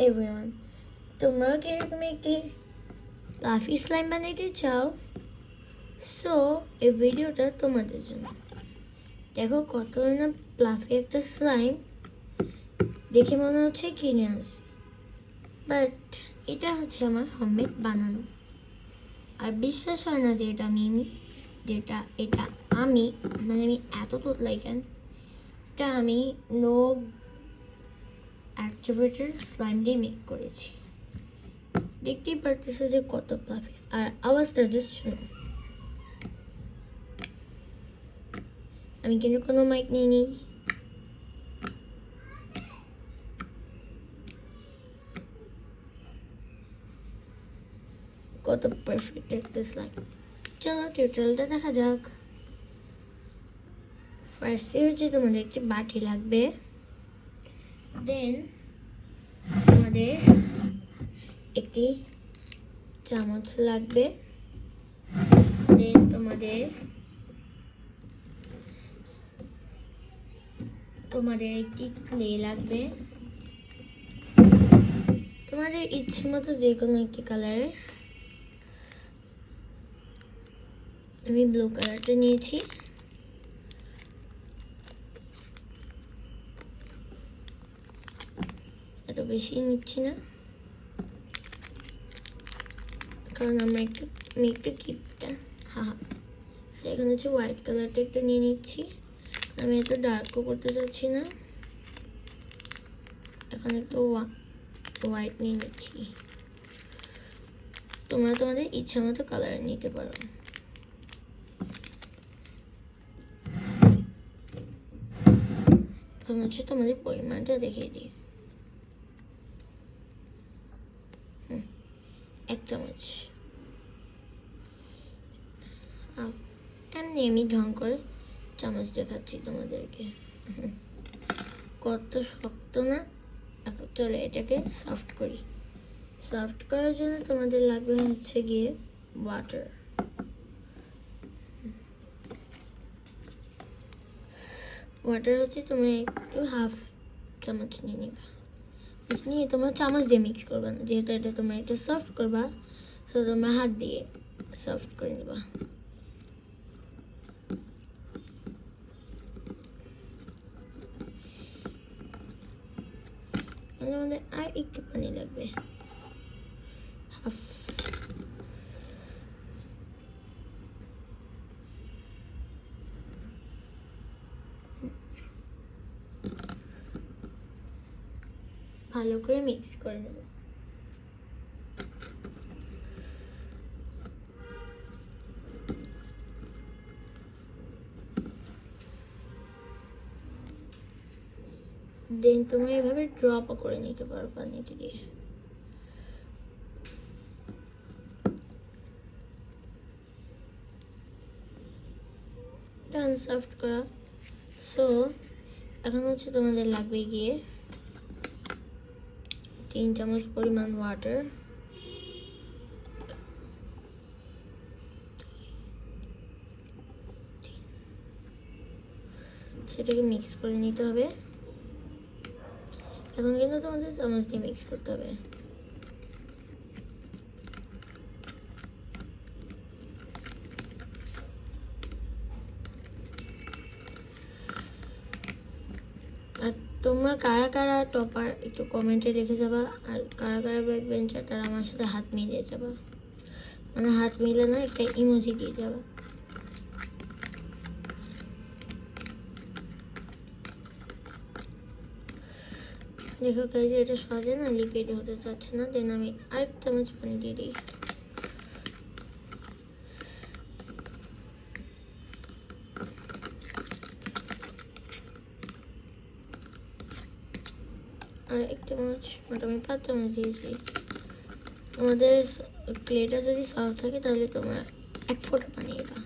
Everyone, তোমরাও কি এরকম একটি ফ্লাফি স্লাইম বানাইতে চাও? সো এই ভিডিওটা তোমাদের জন্য। দেখো কত না ফ্লাফি একটা স্লাইম, দেখে মনে হচ্ছে কিনে আসি, বাট এটা হচ্ছে আমার হোমমেড বানানো। আর বিশ্বাস হয় না যে এটা আমি মানে আমি এত তোতলাই কেন, এটা আমি নো অ্যাক্টিভেটেড স্লাইম দিয়ে মেক করেছি। দেখতেই পারতেছো যে কত ফ্লাফি, আর আওয়াজটা জাস্ট শুনো। আমি কিন্তু কোনো মাইক নিইনি। কত পারফেক্ট একটা স্লাইম। চলো টিউটোরিয়ালটা দেখা যাক। ফার্স্টে হচ্ছে তোমাদের একটি বাটি লাগবে, দেন তোমাদের একটি চামচ লাগবে, দেন তোমাদের একটি ক্লে লাগবে, তোমাদের ইচ্ছে মতো যে কোনো একটি কালারের। আমি ব্লু কালারটা নিয়েছি। এত বেশি নিচ্ছি না, কারণ আমরা একটু কিপটা। এখন হচ্ছে হোয়াইট কালারটা একটু নিয়ে নিচ্ছি, আমি এত ডার্কও করতে চাচ্ছি না। এখন একটু হোয়াইট নিয়ে নিচ্ছি। তোমরা তোমাদের ইচ্ছা মতো কালার নিতে পারো। এখন হচ্ছে তোমাদের পরিমাণটা দেখিয়ে দিই। 1 চামচ। এমনি আমি ঢং করে চামচ দেখাচ্ছি তোমাদেরকে। কত শক্ত না। এখন চলো এটাকে সফট করি। সফট করার জন্য তোমাদের লাগবে হচ্ছে গিয়ে ওয়াটার। ওয়াটার হচ্ছে তোমরা একটু হাফ চামচ নিয়ে নিবা। নিয়ে তোমরা চামচ দিয়ে মিক্স করবা না, যেহেতু এটা তোমরা একটু সফট করবা, তো তোমরা হাত দিয়ে সফট করে নেবা। আমাদের আর একটু পানি লাগবে, হাফ। ভালো করে মিক্স করে নেব। দেন তোমরা এভাবে ড্রপও করে নিতে পারো পানিতে দিয়ে। ডান সফট করা। সো এখন হচ্ছে তোমাদের লাগবে গিয়ে 3 চামচ পরিমাণ ওয়াটার, সেটাকে মিক্স করে নিতে হবে। এখন কিন্তু তোমাদের চামচ দিয়ে মিক্স করতে হবে। আর তোমরা কারা কারা টপার একটু কমেন্টে রেখে যাবা, আর কারা কারা ব্যাক বেঞ্চার তারা আমার সাথে হাত মিলিয়ে যাবা, মানে হাত মিলানো একটা ইমোজি দিয়ে যাবা। দেখো গাইজ, এটা সহজে না লিকুইড হতে চাচ্ছে না, দেন আমি আরেক চামচ পানি দিয়ে দিই। আর 1 চামচ, মোটামুটি 5 চামচ দিয়েছি। তোমাদের ক্লেটা যদি সফট থাকে তাহলে তোমরা 1 ফোঁটা পানি দেবা,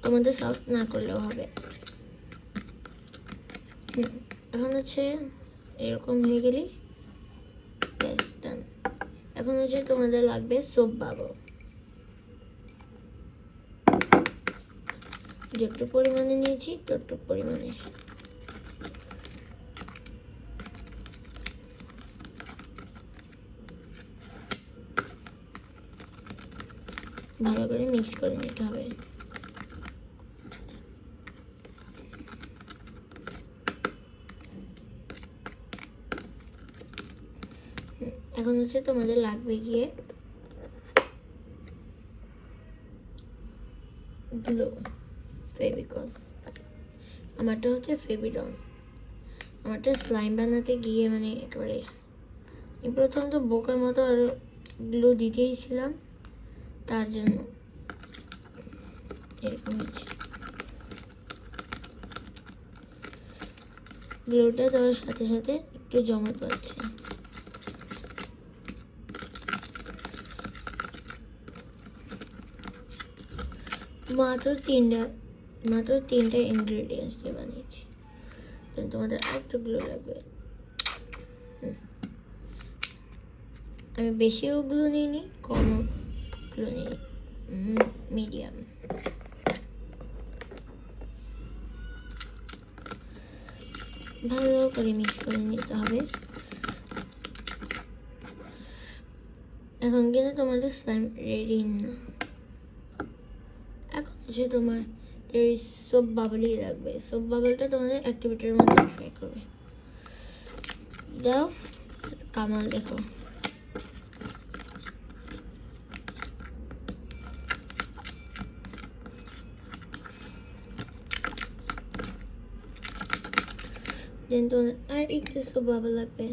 তোমাদের সফট না করলেও হবে। এখন হচ্ছে এরকম হয়ে গেলে ব্যাস ডান। এখন হচ্ছে তোমাদের লাগবে সোপ বাবল, যতটুকু পরিমাণে নিয়েছি ততটুকু পরিমাণে। ভালো করে মিক্স করে নিতে হবে। এখন হচ্ছে তোমাদের লাগবে গিয়ে গ্লো, ফেভিকল। আমারটা হচ্ছে ফেভিডন। আমারটা স্লাইম বানাতে গিয়ে মানে একেবারে প্রথম তো বোকার মতো আর গ্লো দিতেই ছিলাম, তার জন্য এরকম হচ্ছে। গ্লোটা দেওয়ার সাথে সাথে একটু জমা পাচ্ছে। মাত্র তিনটা ইনগ্রেডিয়েন্টস দিয়ে বানিয়েছি। তোমাদের আরেকটু গ্লো লাগবে। আমি বেশিও গ্লো নিইনি, কমও গ্লো নিই, মিডিয়াম। ভালো করে মিক্স করে নিতে হবে। এখন কিন্তু তোমাদের স্লাইম রেডি না। এখন হচ্ছে তোমার সোপ বাবলই লাগবে। সোপ বাবলটা তোমাদের অ্যাক্টিভিটির মধ্যে ট্রাই করবে। দাও কামাল, দেখো দেন তোমাদের আর একটু সোপ বাবল লাগবে।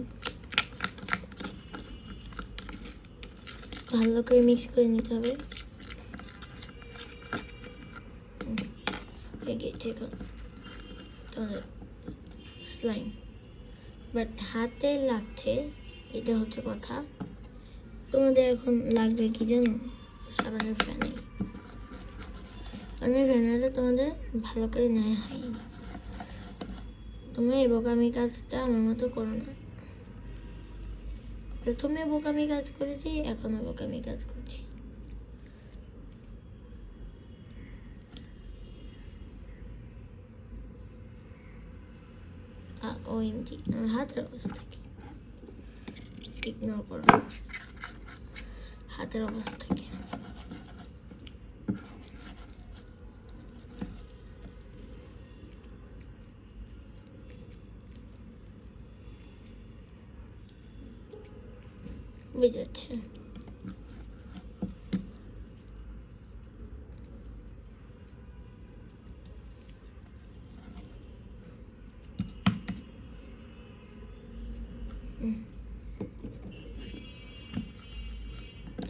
ভালো করে মিক্স করে নিতে হবে। তোমাদের স্লাইম বাট হাতে লাগছে, এটা হচ্ছে কথা। তোমাদের এখন লাগবে কি জানো? সাবানের ফেনাই। সাবানের ফেনাটা তোমাদের ভালো করে নেওয়া হয়নি। তোমরা এই বোকামি কাজটা আমার মতো করো না। প্রথমে বোকামি কাজ করেছি, এখনো বোকামি কাজ করছি। ওএমজি, আমার হাতের অবস্থা কি? ইগনোর করো হাতের অবস্থা কি। বুঝাচ্ছে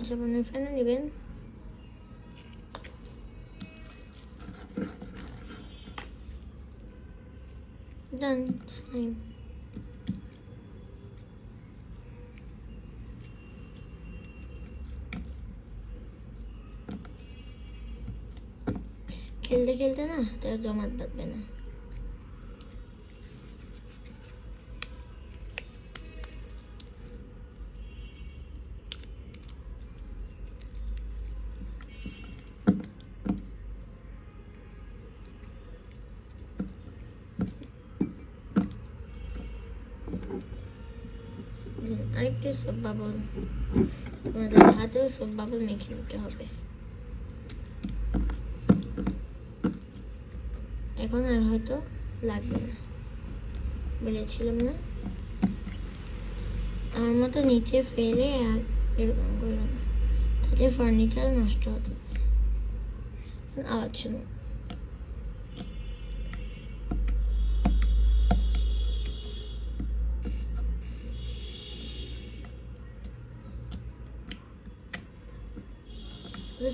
সাবানের ফেনা নেবেন। ডান স্লাইম। খেলতে খেলতে না তার জমাট বাঁধবে না। আরেকটু সোপ বাবল, তোমাদের হাতেও সোপ বাবল মেখে নিতে হবে। এখন আর হয়তো লাগবে না, বলেছিলাম না? আমার মতো নিচে ফেলে আর এরকম করলো না, তাতে ফার্নিচার নষ্ট হতো। আওয়াজ শুনো।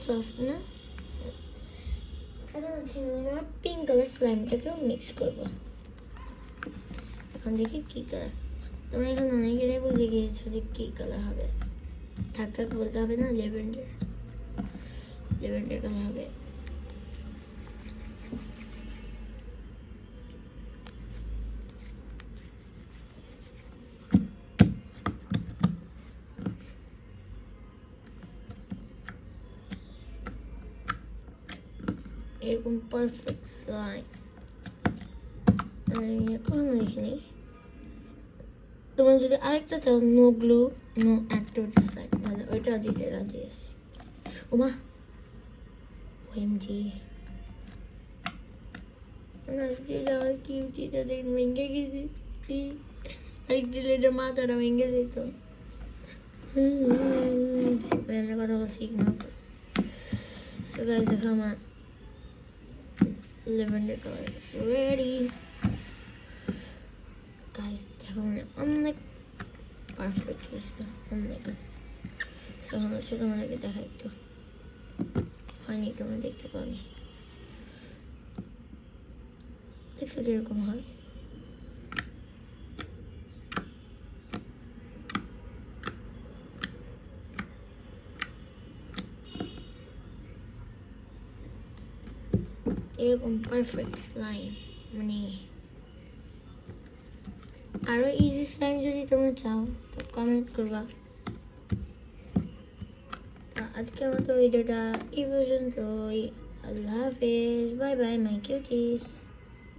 সফট না? এখন হচ্ছে পিঙ্ক কালার স্লাইমটাকেও মিক্স করবো। এখন দেখি কি কালার। তোমরা এখন অনেকেরাই বুঝে গিয়েছো যে কি কালার হবে। থাক থাক বলতে হবে না, লেভেন্ডার কালার হবে। এরকম পারফেক্ট স্লাইম আমি এখনো দেখিনি। তোমরা যদি আরেকটা চাও, no glue no activity slime, মানে ওইটা দিতে রাজি আছি। ওমা ওএমজি আমার কিউটিটা দেখ ভেঙে গেছে আরেকটি লেটের মাথাটা ভেঙে যেত আমরা কথা বলছি না সো গাইস দেখো আমার lavender color is ready guys দেখো মানে অনেক পারফেক্ট হয়েছে অনেক সো আমরা তোমাদেরকে দেখাই একটু হয়নি তোমরা দেখতে পাবে দেখো কিরকম হয় এরকম পারফেক্ট স্লাইম মানে আরো ইজি স্লাইম যদি তোমরা চাও তো কমেন্ট করবা আজকের মতো ভিডিওটা এই পর্যন্তই আল্লাহ হাফেজ বাই বাই মাই কিউটিস